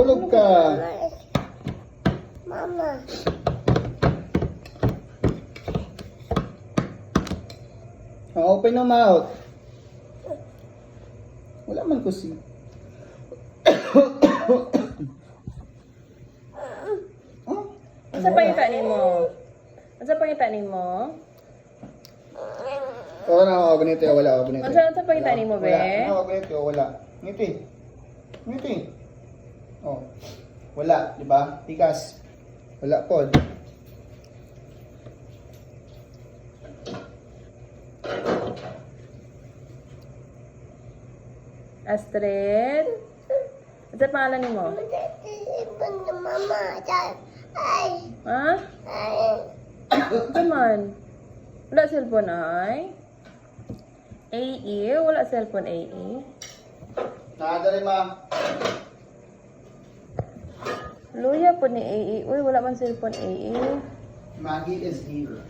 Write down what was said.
Tulog ka. Mama. Open your mouth. Wala man ko si. Asa pangitanin mo? Asa pangitanin mo? Oo na, ako ganito. Wala, ako ganito. Asa pangitanin mo, be? Wala, ako ganito. Wala. Ngiti. Ngiti. Oh. Wala, di ba? Tikas. Wala pod. Astrid? Asa pangalan ni mo? Ibang na mama. Ay. Ha? Ay. Asa man? Wala cellphone ay? AE? Wala cellphone AE? Nakadali ma. Luya po ni AE. Uy, wala man cellphone AE. Maggie is here.